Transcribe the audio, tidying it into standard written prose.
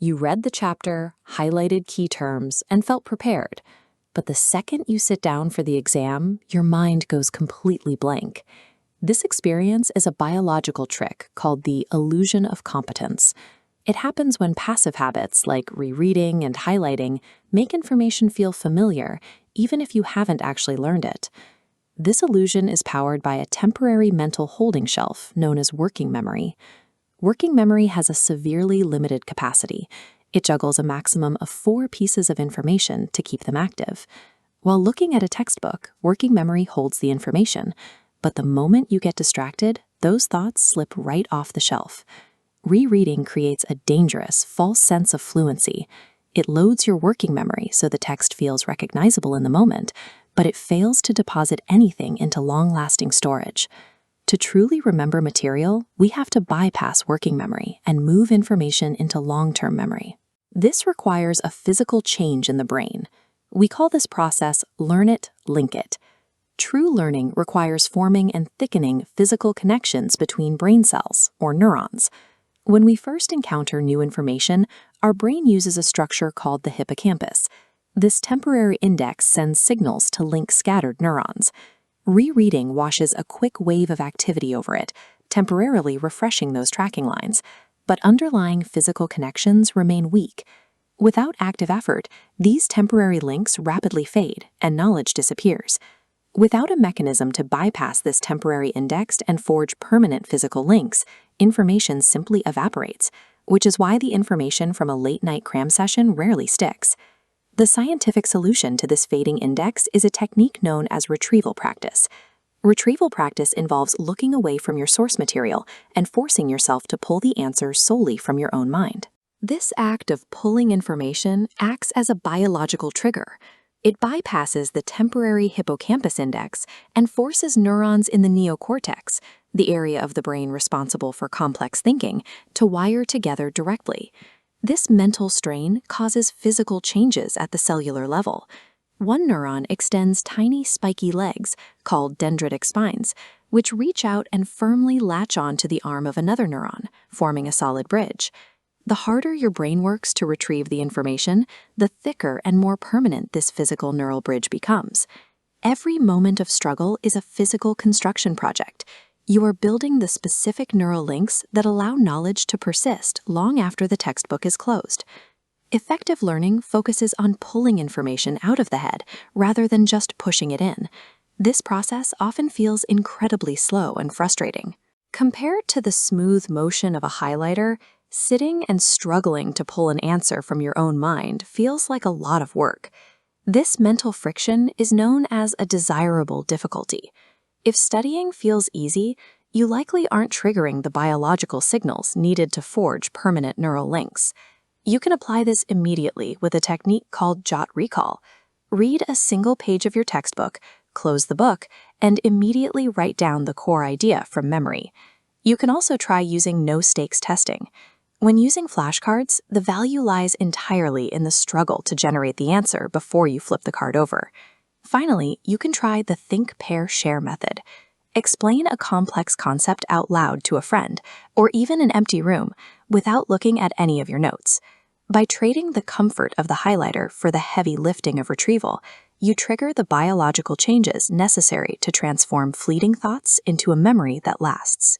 You read the chapter, highlighted key terms, and felt prepared. But the second you sit down for the exam, your mind goes completely blank. This experience is a biological trick called the illusion of competence. It happens when passive habits like rereading and highlighting make information feel familiar, even if you haven't actually learned it. This illusion is powered by a temporary mental holding shelf known as working memory. Working memory has a severely limited capacity. It juggles a maximum of 4 pieces of information to keep them active. While looking at a textbook, working memory holds the information, but the moment you get distracted, those thoughts slip right off the shelf. Rereading creates a dangerous, false sense of fluency. It loads your working memory so the text feels recognizable in the moment, but it fails to deposit anything into long-lasting storage. To truly remember material, we have to bypass working memory and move information into long-term memory. This requires a physical change in the brain. We call this process learn it, link it. True learning requires forming and thickening physical connections between brain cells, or neurons. When we first encounter new information, our brain uses a structure called the hippocampus. This temporary index sends signals to link scattered neurons. Rereading washes a quick wave of activity over it, temporarily refreshing those tracking lines, but underlying physical connections remain weak. Without active effort, these temporary links rapidly fade and knowledge disappears. Without a mechanism to bypass this temporary index and forge permanent physical links, information simply evaporates, which is why the information from a late-night cram session rarely sticks. The scientific solution to this fading index is a technique known as retrieval practice. Retrieval practice involves looking away from your source material and forcing yourself to pull the answers solely from your own mind. This act of pulling information acts as a biological trigger. It bypasses the temporary hippocampus index and forces neurons in the neocortex, the area of the brain responsible for complex thinking, to wire together directly. This mental strain causes physical changes at the cellular level. One neuron extends tiny spiky legs, called dendritic spines, which reach out and firmly latch on to the arm of another neuron, forming a solid bridge. The harder your brain works to retrieve the information, the thicker and more permanent this physical neural bridge becomes. Every moment of struggle is a physical construction project. You are building the specific neural links that allow knowledge to persist long after the textbook is closed. Effective learning focuses on pulling information out of the head rather than just pushing it in. This process often feels incredibly slow and frustrating. Compared to the smooth motion of a highlighter, sitting and struggling to pull an answer from your own mind feels like a lot of work. This mental friction is known as a desirable difficulty. If studying feels easy, you likely aren't triggering the biological signals needed to forge permanent neural links. You can apply this immediately with a technique called jot recall. Read a single page of your textbook, close the book, and immediately write down the core idea from memory. You can also try using no-stakes testing. When using flashcards, the value lies entirely in the struggle to generate the answer before you flip the card over. Finally, you can try the think, pair, share method. Explain a complex concept out loud to a friend, or even an empty room, without looking at any of your notes. By trading the comfort of the highlighter for the heavy lifting of retrieval, you trigger the biological changes necessary to transform fleeting thoughts into a memory that lasts.